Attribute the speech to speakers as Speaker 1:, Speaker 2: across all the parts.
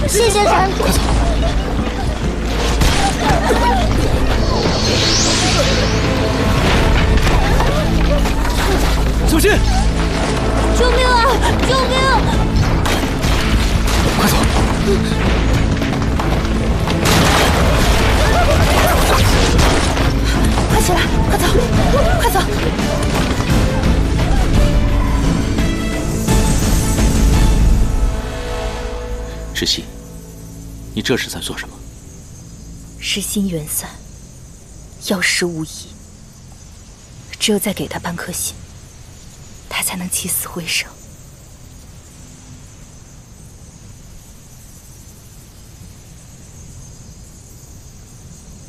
Speaker 1: 谢谢神。
Speaker 2: 快走！小心！
Speaker 1: 救命啊！救命！
Speaker 2: 快走！
Speaker 3: 快起来！快走！快走！
Speaker 2: 知悉，你这是在做什么？
Speaker 3: 是心元散，药石无疑。只有再给他半颗心，他才能起死回生。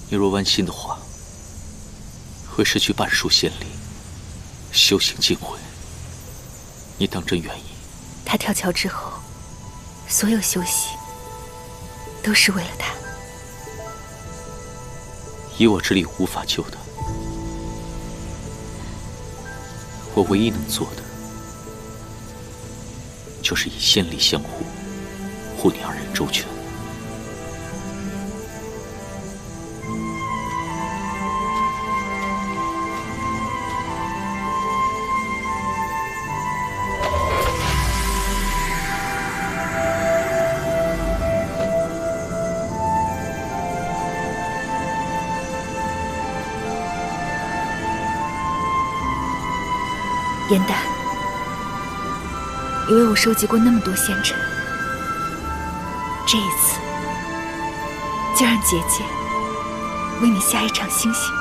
Speaker 2: 你若剜心的话，会失去半数仙力，修行尽毁。你当真愿意？
Speaker 3: 他跳桥之后，所有修习都是为了他。
Speaker 2: 以我之力无法救他，我唯一能做的，就是以仙力相护，护你二人周全。
Speaker 3: 颜丹，你为我收集过那么多仙尘，这一次就让姐姐为你下一场星星。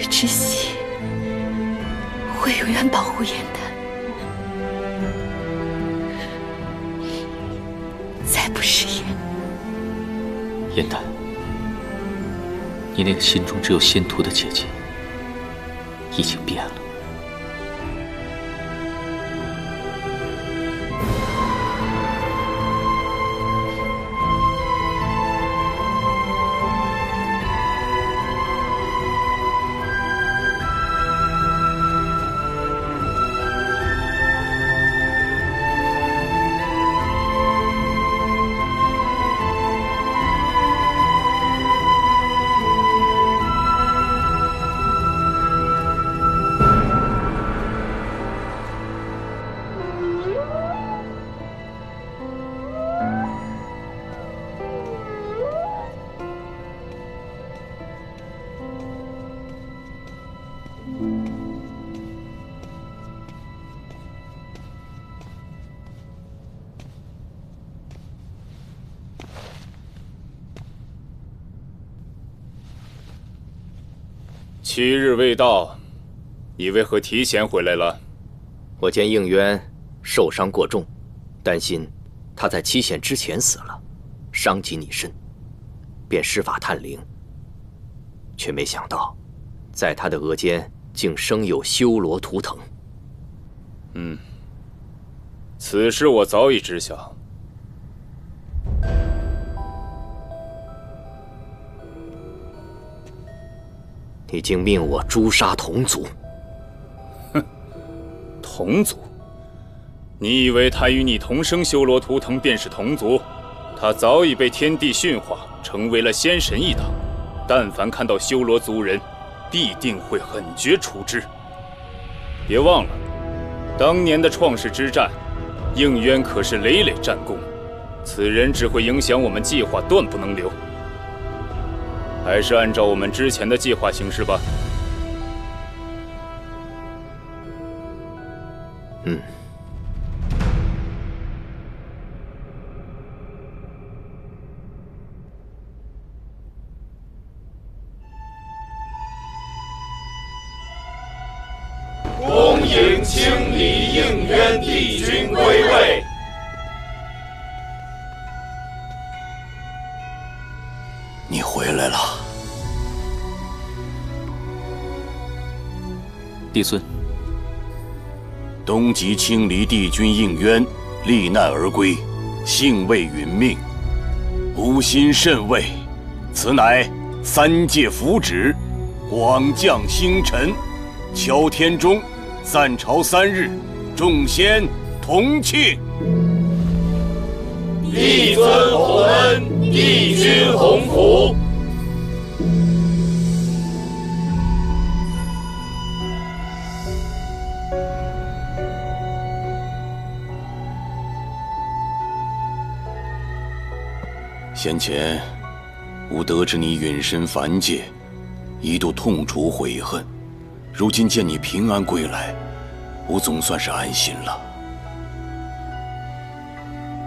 Speaker 3: 知悉会永远保护颜丹，再不食言。
Speaker 2: 颜丹，你那个心中只有仙途的姐姐，已经变了。
Speaker 4: 7日未到，你为何提前回来了？
Speaker 5: 我见应渊受伤过重，担心他在期限之前死了，伤及你身，便施法探灵。却没想到，在他的额间竟生有修罗图腾。
Speaker 4: 此事我早已知晓。
Speaker 5: 你竟命我诛杀同族！
Speaker 4: 同族？你以为他与你同生修罗图腾便是同族？他早已被天地驯化，成为了仙神一党。但凡看到修罗族人，必定会狠绝除之。别忘了，当年的创世之战，应渊可是累累战功，此人只会影响我们计划，断不能留。还是按照我们之前的计划行事吧。
Speaker 6: 礼应渊帝君归位。
Speaker 7: 你回来了，
Speaker 2: 帝孙。
Speaker 7: 东极清离帝君应渊罹难而归，幸未殒命，吾心甚慰。此乃三界福祉，广降星辰，敲天钟，暂朝3日，众仙同庆。
Speaker 6: 帝尊洪恩，帝君洪福。
Speaker 7: 先前，吾得知你陨身凡界，一度痛楚悔恨。如今见你平安归来，吾总算是安心了。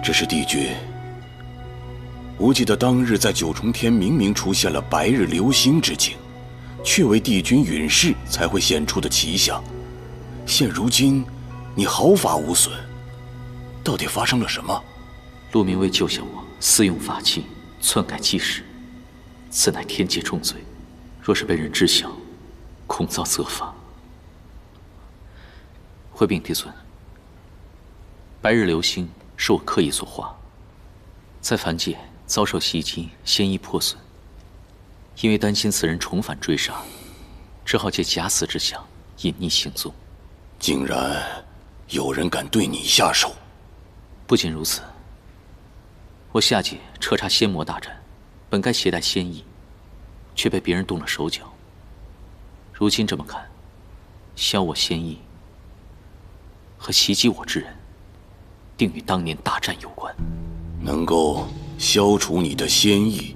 Speaker 7: 只是帝君，吾记得当日在九重天明明出现了白日流星之景，却为帝君陨逝才会显出的奇象。现如今，你毫发无损，到底发生了什么？
Speaker 2: 陆明为救下我，私用法器，篡改纪事，此乃天界重罪。若是被人知晓，恐遭责罚。回禀帝孙，白日流星是我刻意所画，在凡界遭受袭击，仙衣破损。因为担心此人重返追杀，只好借假死之相隐匿行踪。
Speaker 7: 竟然有人敢对你下手！
Speaker 2: 不仅如此，我下界彻查仙魔大战，本该携带仙衣，却被别人动了手脚。如今这么看，削我仙衣和袭击我之人，定与当年大战有关。
Speaker 7: 能够消除你的仙意，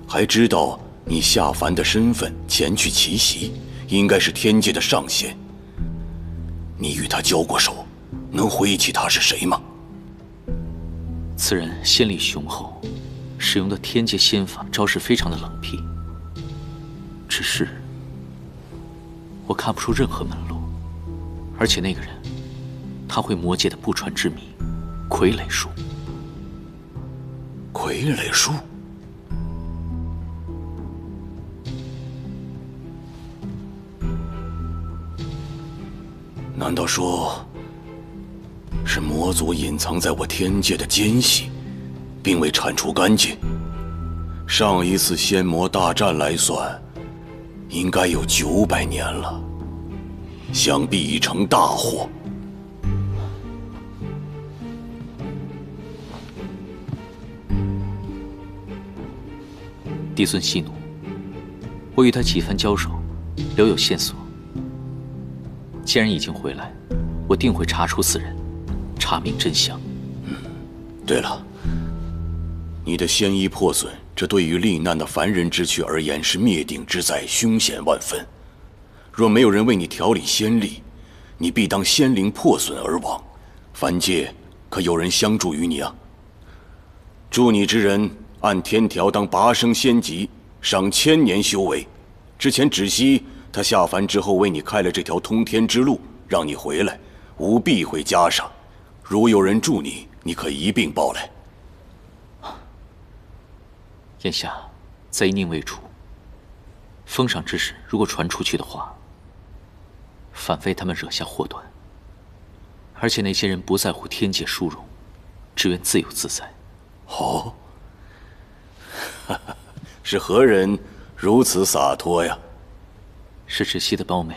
Speaker 7: 还知道你下凡的身份，前去奇袭，应该是天界的上仙。你与他交过手，能回忆起他是谁吗？
Speaker 2: 此人仙力雄厚，使用的天界仙法招式非常的冷僻，只是我看不出任何门路。而且那个人，他会魔界的不传之谜——傀儡术。
Speaker 7: 傀儡术？难道说是魔族隐藏在我天界的奸细，并未铲除干净？上一次仙魔大战来算，应该有900年了，想必已成大祸。
Speaker 2: 帝孙息怒，我与他几番交手，留有线索。既然已经回来，我定会查出此人，查明真相。
Speaker 7: 对了，你的仙衣破损，这对于罹难的凡人之躯而言是灭顶之灾，凶险万分。若没有人为你调理仙力，你必当仙灵破损而亡。凡界可有人相助于你啊？助你之人，按天条当拔升仙级，赏1000年修为。之前只惜他下凡之后为你开了这条通天之路，让你回来，吾必会加赏。如有人助你，你可一并报来。
Speaker 2: 眼下贼宁未除，封赏之事如果传出去的话，反为他们惹下祸端。而且那些人不在乎天界殊荣，只愿自由自在。
Speaker 7: 哦，是何人如此洒脱呀？
Speaker 2: 是窒息的胞妹，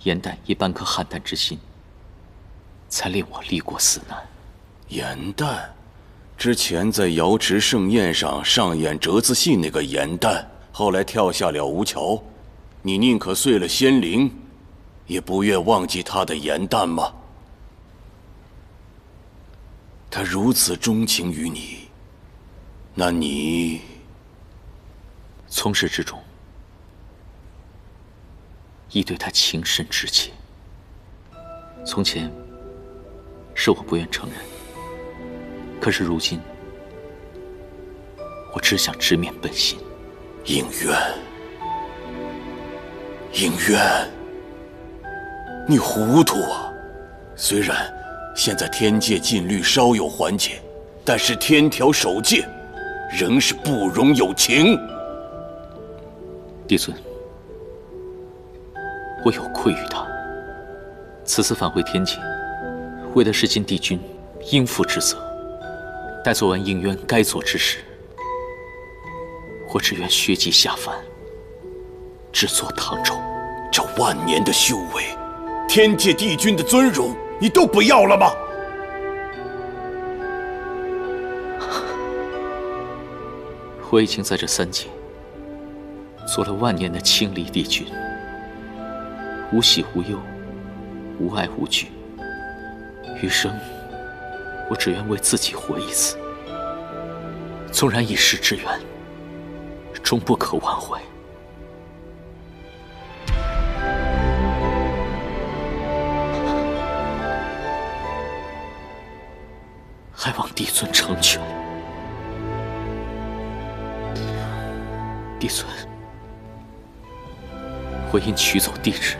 Speaker 2: 颜淡以半颗汉淡之心，才令我历过死难。
Speaker 7: 颜淡，之前在瑶池盛宴上上演折子戏那个颜淡，后来跳下了吴桥，你宁可碎了仙灵，也不愿忘记他的颜淡吗？他如此钟情于你，那你
Speaker 2: 从始至终亦对他情深至切。从前是我不愿承认，可是如今我只想直面本心。
Speaker 7: 应渊，应渊，你糊涂啊！虽然现在天界禁律稍有缓解，但是天条守戒仍是不容有情。
Speaker 2: 帝尊，我有愧于他。此次返回天界，为的是尽帝君应负之责。待做完应渊该做之事，我只愿削籍下凡，只做唐宠。
Speaker 7: 这万年的修为，天界帝君的尊荣，你都不要了吗？
Speaker 2: 我已经在这3界做了万年的清离帝君，无喜无忧，无爱无惧。余生，我只愿为自己活一次。纵然一世之缘，终不可挽回。还望帝尊成全。帝尊，我因取走帝旨，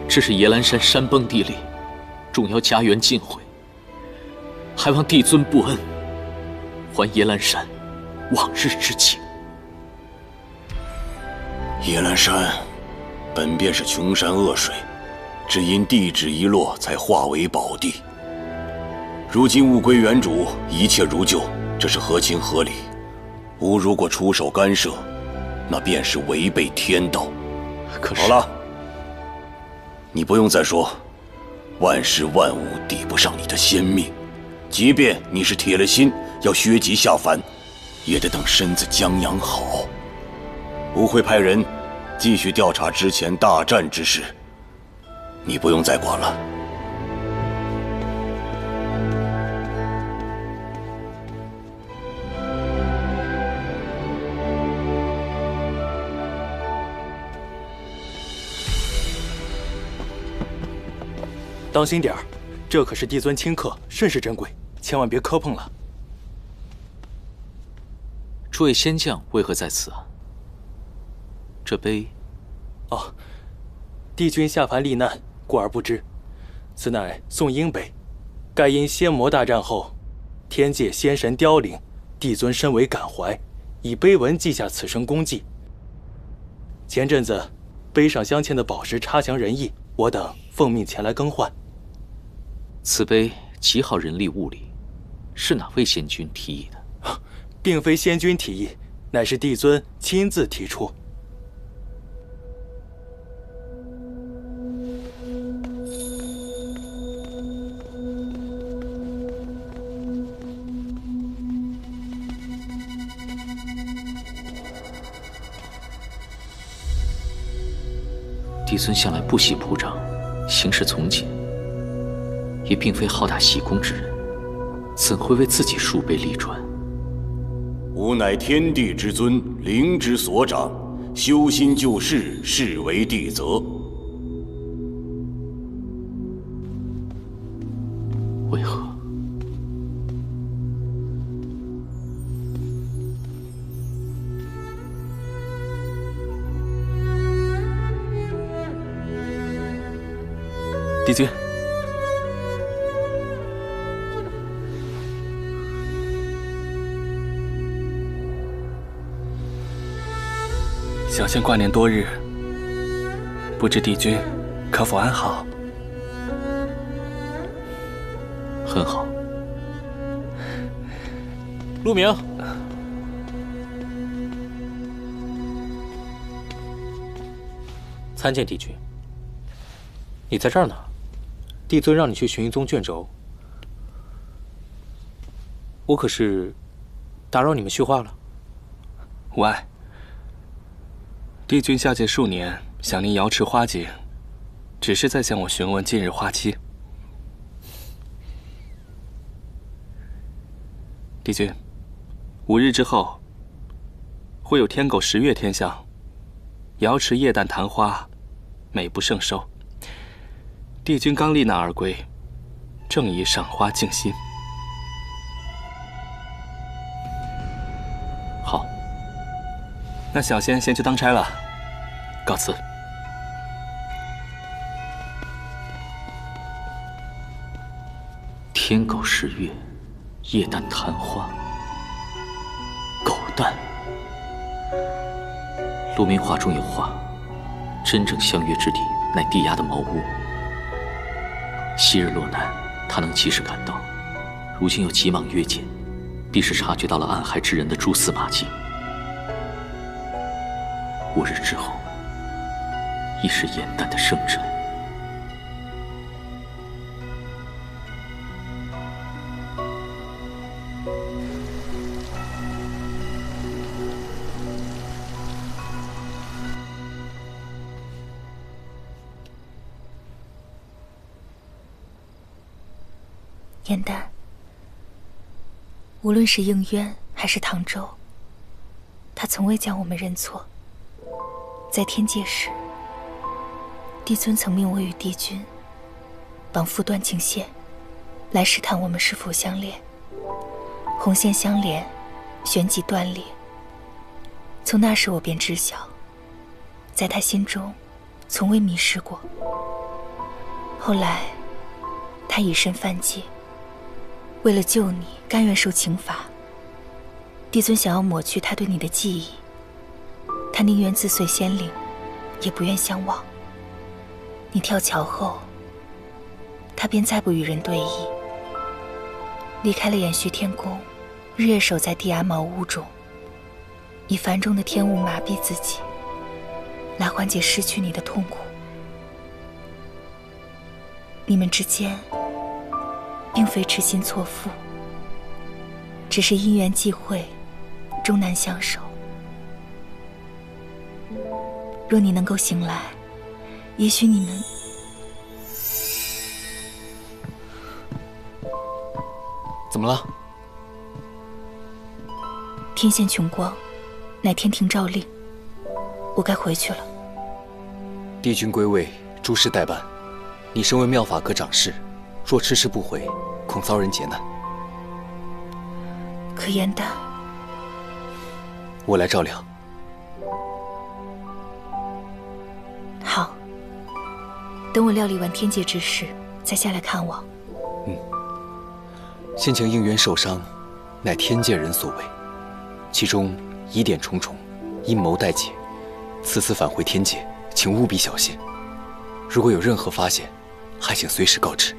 Speaker 2: 致使野兰山山崩地裂，众妖家园尽毁。还望帝尊不恩，还野兰山往日之情。
Speaker 7: 野兰山本便是穷山恶水，只因帝旨一落，才化为宝地。如今物归原主，一切如旧，这是合情合理。吾如果出手干涉，那便是违背天道。
Speaker 2: 可是，
Speaker 7: 好了，你不用再说，万事万物抵不上你的仙命。即便你是铁了心要削籍下凡，也得等身子将养好。吾会派人继续调查之前大战之事，你不用再管了。
Speaker 8: 当心点儿，这可是帝尊亲刻，甚是珍贵，千万别磕碰了。
Speaker 2: 诸位仙将为何在此啊？这碑……
Speaker 8: 哦，帝君下凡历难，故而不知。此乃宋英碑，盖因仙魔大战后，天界仙神凋零，帝尊深为感怀，以碑文记下此生功绩。前阵子，碑上镶嵌的宝石差强人意，我等奉命前来更换。
Speaker 2: 此碑极耗人力物力，是哪位仙君提议的？
Speaker 8: 并非仙君提议，乃是帝尊亲自提出。
Speaker 2: 帝尊向来不喜铺张，行事从简，也并非好大喜功之人，怎会为自己树碑立传？
Speaker 7: 吾乃天地之尊，灵之所长，修心救世，是为帝责。
Speaker 2: 为何？
Speaker 8: 帝君，小仙挂念多日，不知帝君可否安好？
Speaker 2: 很好。
Speaker 9: 陆明，参见帝君。你在这儿呢？帝尊让你去寻一宗卷轴，我可是打扰你们叙话了？
Speaker 8: 无碍。帝君下界数年，想您瑶池花节，只是在向我询问近日花期。帝君，5日之后会有天狗10月天象，瑶池夜旦昙花，美不胜收。帝君刚历难而归，正宜赏花静心。
Speaker 2: 好，
Speaker 8: 那小仙先去当差了，告辞。
Speaker 2: 天狗食月，夜啖昙花。狗蛋。陆明话中有话：真正相约之地，乃地衙的茅屋。昔日落难，他能及时赶到，如今又急忙约见，必是察觉到了暗害之人的蛛丝马迹。5日之后，亦是严诞的生辰。
Speaker 3: 严诞，无论是应渊还是唐周，他从未将我们认错。在天界时，帝尊曾命我与帝君绑缚断情线，来试探我们是否相恋。红线相连，旋即断裂。从那时我便知晓，在他心中从未迷失过。后来他以身犯戒，为了救你，甘愿受刑罚。帝尊想要抹去他对你的记忆，他宁愿自碎仙灵，也不愿相忘。你跳桥后，他便再不与人对弈，离开了延续天宫，日夜守在地衙茅屋中，以繁重的天雾麻痹自己，来缓解失去你的痛苦。你们之间并非痴心错付，只是因缘际会，终难相守。若你能够醒来，也许你们……
Speaker 9: 怎么了？
Speaker 3: 天现穹光，乃天庭诏令，我该回去了。
Speaker 9: 帝君归位，诸事待办。你身为妙法阁掌事，若迟迟不回，恐遭人劫难。
Speaker 3: 可严诞，
Speaker 9: 我来照料。
Speaker 3: 好，等我料理完天界之事，再下来看望。
Speaker 9: 先前应渊受伤，乃天界人所为，其中疑点重重，阴谋待解。此次返回天界，请务必小心。如果有任何发现，还请随时告知。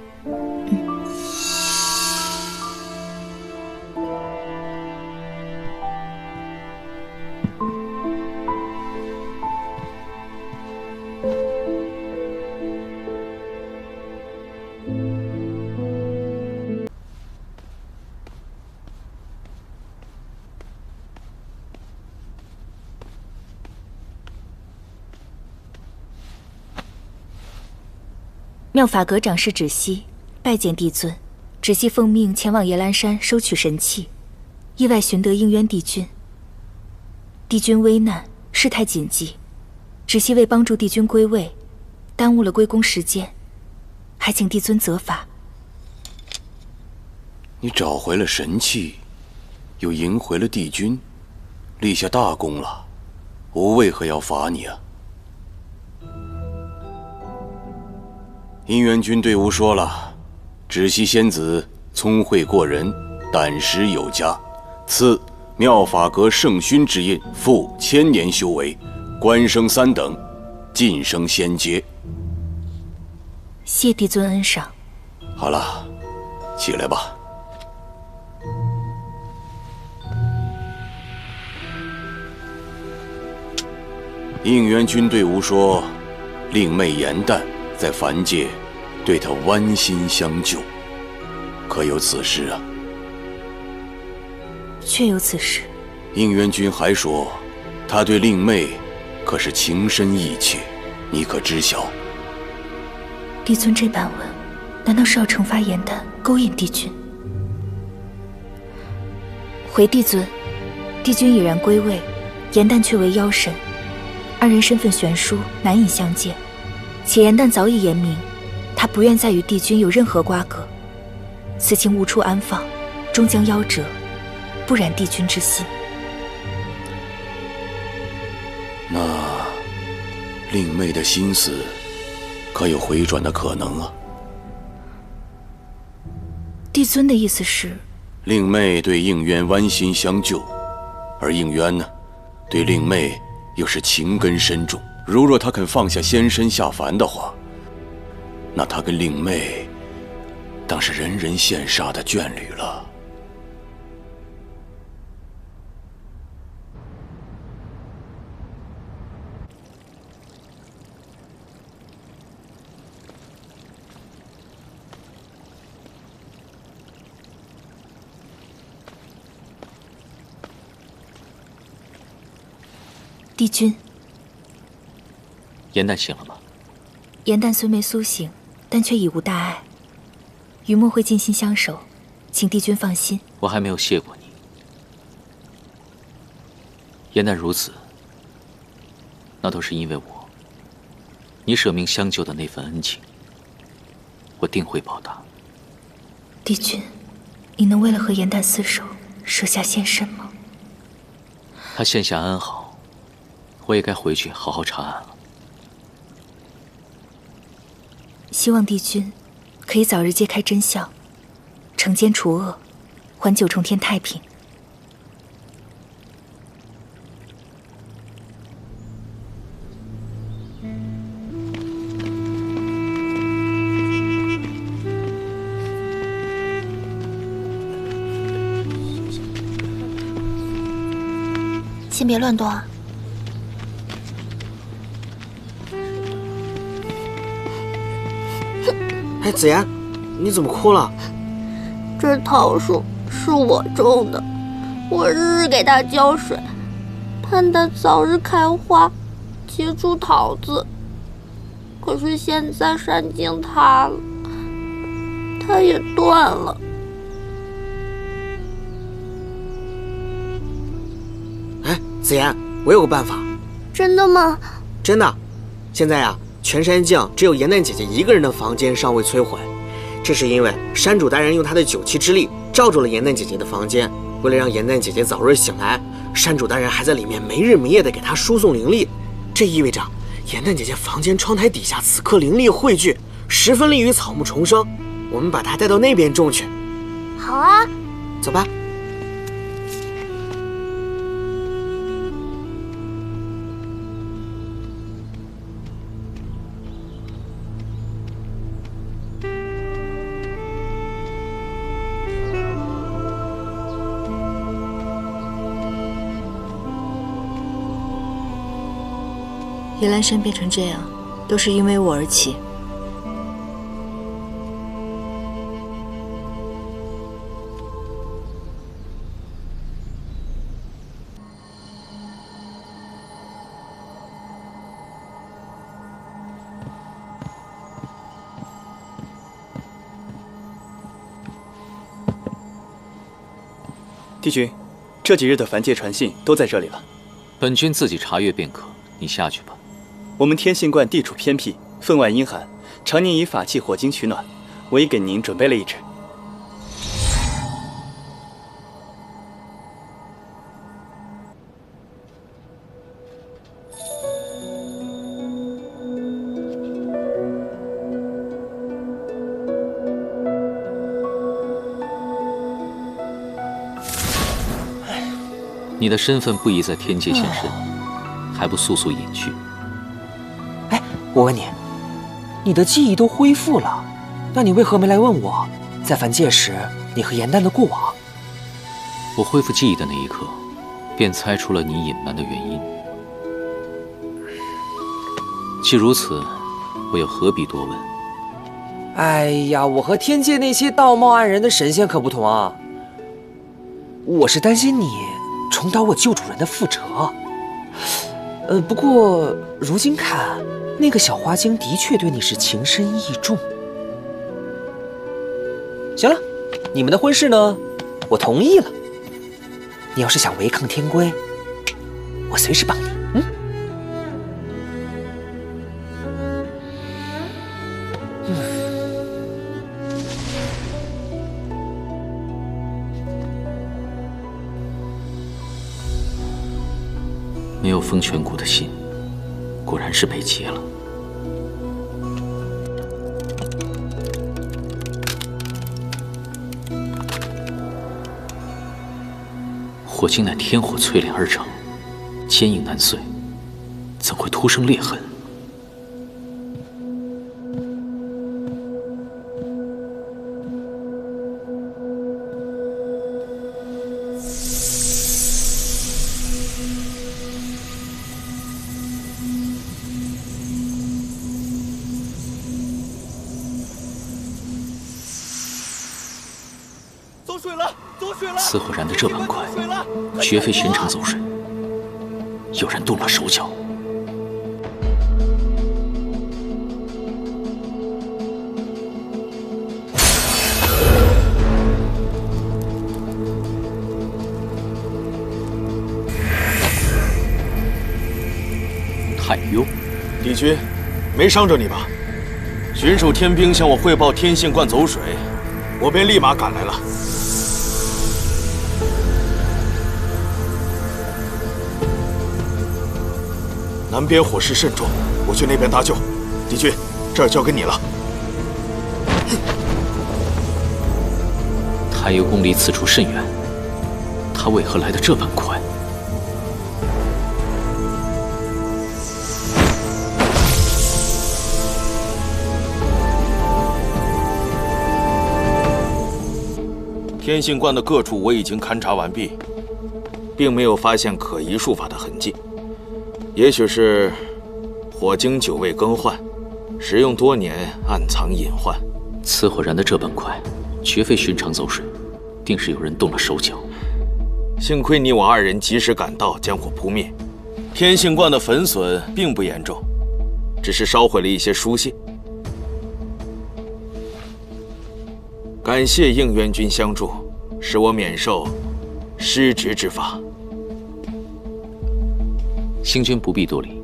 Speaker 3: 妙法阁掌事芷溪拜见帝尊，芷溪奉命前往夜兰山收取神器，意外寻得应渊帝君。帝君危难，事态紧急，芷溪为帮助帝君归位，耽误了归宫时间，还请帝尊责罚。
Speaker 7: 你找回了神器，又赢回了帝君，立下大功了，吾为何要罚你啊？姻缘君对吾说了，芷溪仙子聪慧过人，胆识有加，赐妙法阁圣勋之印，复1000年修为，官升3等，晋升仙阶。
Speaker 3: 谢帝尊恩赏。
Speaker 7: 好了，起来吧。应元君对吾说，令妹严诞在凡界对他剜心相救，可有此事啊？
Speaker 3: 确有此事。
Speaker 7: 应元君还说，他对令妹可是情深意切，你可知晓？
Speaker 3: 帝尊这般问，难道是要惩罚严诞，勾引帝君？回帝尊，帝君已然归位，严诞却为妖神，二人身份悬殊，难以相见。且严诞早已言明，他不愿再与帝君有任何瓜葛，此情无处安放，终将夭折，不染帝君之心。
Speaker 7: 那令妹的心思可有回转的可能啊？
Speaker 3: 帝尊的意思是，
Speaker 7: 令妹对应渊剜心相救，而应渊呢，对令妹又是情根深重。如若他肯放下仙身下凡的话，那他跟令妹当是人人羡煞的眷侣了。
Speaker 3: 帝君，
Speaker 2: 颜淡醒了吗？
Speaker 3: 颜淡虽没苏醒，但却已无大碍。余墨会尽心相守，请帝君放心。
Speaker 2: 我还没有谢过你。颜淡如此，那都是因为我，你舍命相救的那份恩情，我定会报答。
Speaker 3: 帝君，你能为了和颜淡厮守，舍下仙身吗？
Speaker 2: 他现下安好。我也该回去好好查案了。
Speaker 3: 希望帝君可以早日揭开真相，惩奸除恶，还九重天太平。
Speaker 1: 先别乱动啊！
Speaker 10: 哎，子言，你怎么哭了？
Speaker 1: 这桃树是我种的，我日日给它浇水，盼它早日开花，结出桃子。可是现在山径塌了，它也断了。
Speaker 10: 哎，子言，我有个办法。
Speaker 1: 真的吗？
Speaker 10: 真的。现在呀，全山境只有颜淡姐姐一个人的房间尚未摧毁，这是因为山主大人用他的九气之力罩住了颜淡姐姐的房间。为了让颜淡姐姐早日醒来，山主大人还在里面没日没夜地给她输送灵力。这意味着颜淡姐姐房间窗台底下此刻灵力汇聚，十分利于草木重生。我们把她带到那边种去。
Speaker 1: 好啊，
Speaker 10: 走吧。
Speaker 11: 夜阑珊变成这样，都是因为我而起。
Speaker 12: 帝君，这几日的凡界传信都在这里了。
Speaker 2: 本君自己查阅便可，你下去吧。
Speaker 12: 我们天信观地处偏僻，分外阴寒，常年以法器火晶取暖，我已给您准备了一支。
Speaker 2: 你的身份不宜在天界现身，还不速速隐去？
Speaker 10: 哎，我问你，你的记忆都恢复了，那你为何没来问我，在凡界时你和颜淡的过往？
Speaker 2: 我恢复记忆的那一刻，便猜出了你隐瞒的原因。既如此，我又何必多问？
Speaker 10: 哎呀，我和天界那些道貌岸然的神仙可不同啊，我是担心你重蹈我旧主人的覆辙。不过如今看，那个小花精的确对你是情深意重。行了，你们的婚事呢，我同意了。你要是想违抗天规，我随时帮你。
Speaker 2: 没有风泉谷的信，果然是被劫了。火精乃天火淬炼而成，坚硬难碎，怎会突生裂痕？此火燃得这般快，绝非寻常走水，有人动了手脚。太幽，
Speaker 13: 帝君，没伤着你吧？巡守天兵向我汇报天信观走水，我便立马赶来了。南边火势甚重，我去那边搭救。帝君，这儿交给你了。
Speaker 2: 太幽宫离此处甚远，他为何来得这般快？
Speaker 13: 天信观的各处我已经勘察完毕，并没有发现可疑术法的痕迹。也许是火精久未更换，使用多年，暗藏隐患。
Speaker 2: 此火燃得这般快，绝非寻常走水，定是有人动了手脚。
Speaker 13: 幸亏你我二人及时赶到，将火扑灭。天信观的焚损并不严重，只是烧毁了一些书信。感谢应元君相助，使我免受失职之罚。
Speaker 2: 星君不必多礼。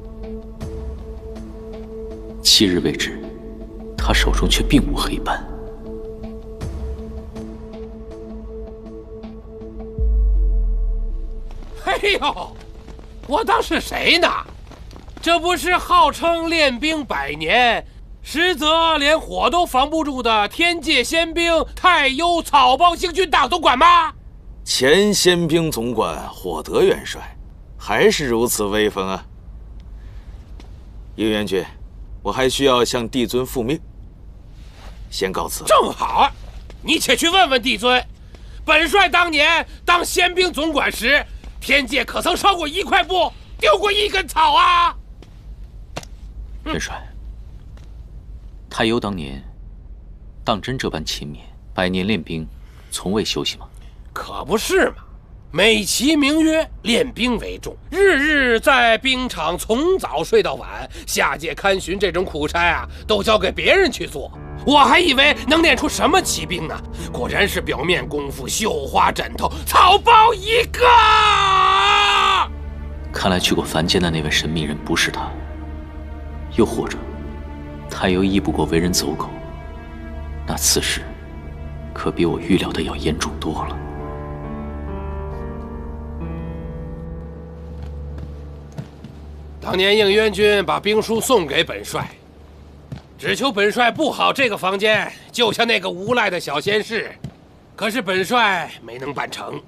Speaker 2: 7日未至，他手中却并无黑斑。
Speaker 14: 哎呦，我当是谁呢？这不是号称练兵100年，实则连火都防不住的天界仙兵太幽草包星君大总管吗？
Speaker 13: 前仙兵总管火德元帅，还是如此威风啊！应元君，我还需要向帝尊复命，先告辞了。
Speaker 14: 正好，你且去问问帝尊，本帅当年当仙兵总管时，天界可曾烧过1块布，丢过1根草啊？
Speaker 2: 元帅，太幽当年当真这般勤勉，100年练兵，从未休息吗？
Speaker 14: 可不是嘛！美其名曰练兵为重，日日在兵场从早睡到晚，下界看巡这种苦差啊，都交给别人去做。我还以为能练出什么奇兵呢，果然是表面功夫，绣花枕头，草包一个。
Speaker 2: 看来去过凡间的那位神秘人不是他，又或者太幽亦不过为人走狗，那此事可比我预料的要严重多了。
Speaker 14: 当年应元君把兵书送给本帅，只求本帅布好这个房间，救下那个无赖的小仙士。可是本帅没能办成，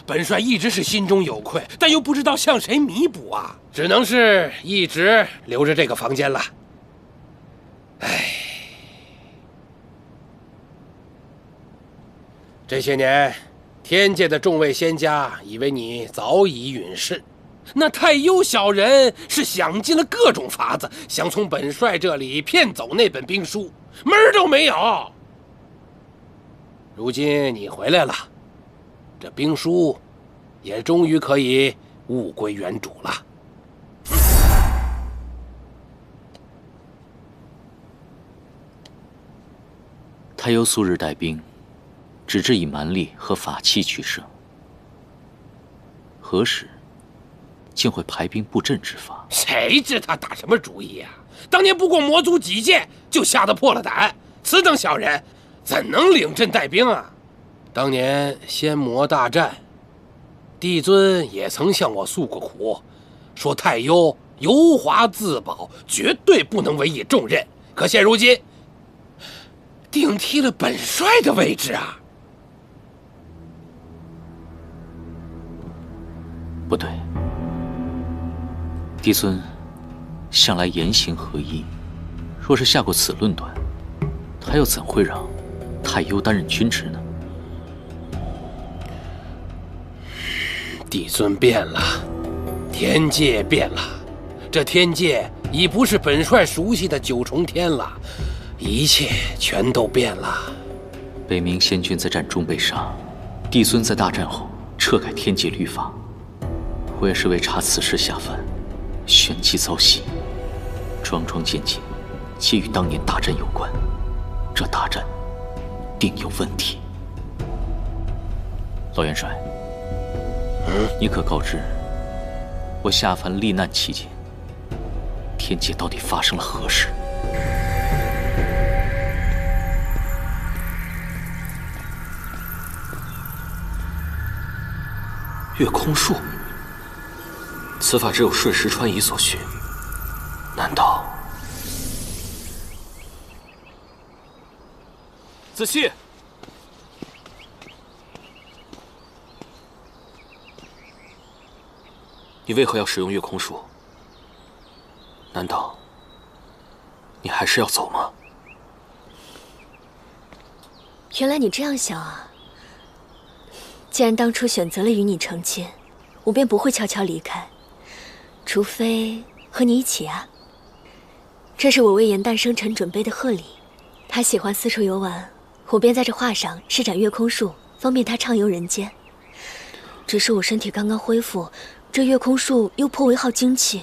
Speaker 14: 本帅一直是心中有愧，但又不知道向谁弥补啊，只能是一直留着这个房间了。唉，这些年，天界的众位仙家以为你早已陨世。那太幽小人是想尽了各种法子，想从本帅这里骗走那本兵书，门儿都没有。如今你回来了，这兵书也终于可以物归原主了。
Speaker 2: 太幽素日带兵，只知以蛮力和法器取胜，何时竟会排兵布阵之法？
Speaker 14: 谁知他打什么主意啊？当年不过魔族几剑，就吓得破了胆。此等小人，怎能领阵带兵啊？当年仙魔大战，帝尊也曾向我诉过苦，说太幽游华自保，绝对不能委以重任。可现如今，顶替了本帅的位置啊！
Speaker 2: 不对，帝尊向来言行合一，若是下过此论断，他又怎会让太优担任君职呢？
Speaker 14: 帝尊变了，天界变了，这天界已不是本帅熟悉的九重天了，一切全都变了。
Speaker 2: 北冥仙君在战中被杀，帝尊在大战后撤改天界律法，我也是为查此事下凡，旋即遭袭，桩桩件件皆与当年大战有关。这大战定有问题。老元帅，你可告知我下凡历难期间，天界到底发生了何事？
Speaker 9: 月空术，此法只有瞬时穿移所需，难道？子期，你为何要使用月空术？难道你还是要走吗？
Speaker 3: 原来你这样想啊！既然当初选择了与你成亲，我便不会悄悄离开，除非和你一起啊。这是我为颜淡生辰准备的贺礼，他喜欢四处游玩，我便在这画上施展月空术，方便他畅游人间。只是我身体刚刚恢复，这月空术又颇为耗精气，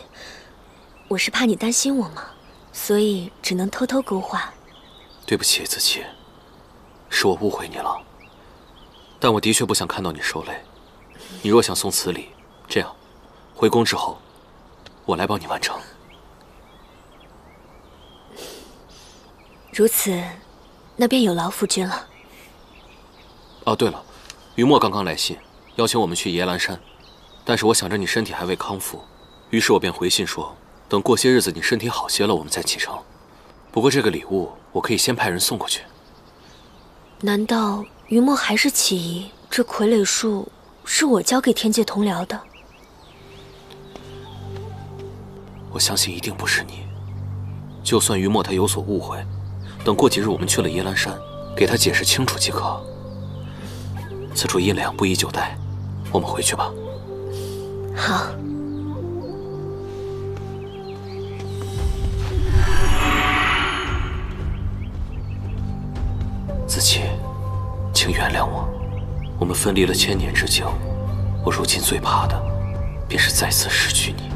Speaker 3: 我是怕你担心我嘛，所以只能偷偷勾画。
Speaker 9: 对不起，子期，是我误会你了。但我的确不想看到你受累。你若想送此礼，这样，回宫之后，我来帮你完成。
Speaker 3: 如此，那便有劳夫君了。
Speaker 9: 哦，对了，于墨刚刚来信，邀请我们去野兰山，但是我想着你身体还未康复，于是我便回信说，等过些日子你身体好些了，我们再启程。不过这个礼物，我可以先派人送过去。
Speaker 3: 难道于墨还是起疑，这傀儡术是我交给天界同僚的？
Speaker 9: 我相信一定不是你。就算于墨他有所误会，等过几日我们去了耶兰山，给他解释清楚即可。此处阴凉，不宜久待，我们回去吧。
Speaker 3: 好。
Speaker 9: 子期，请原谅我。我们分离了1000年之久，我如今最怕的，便是再次失去你。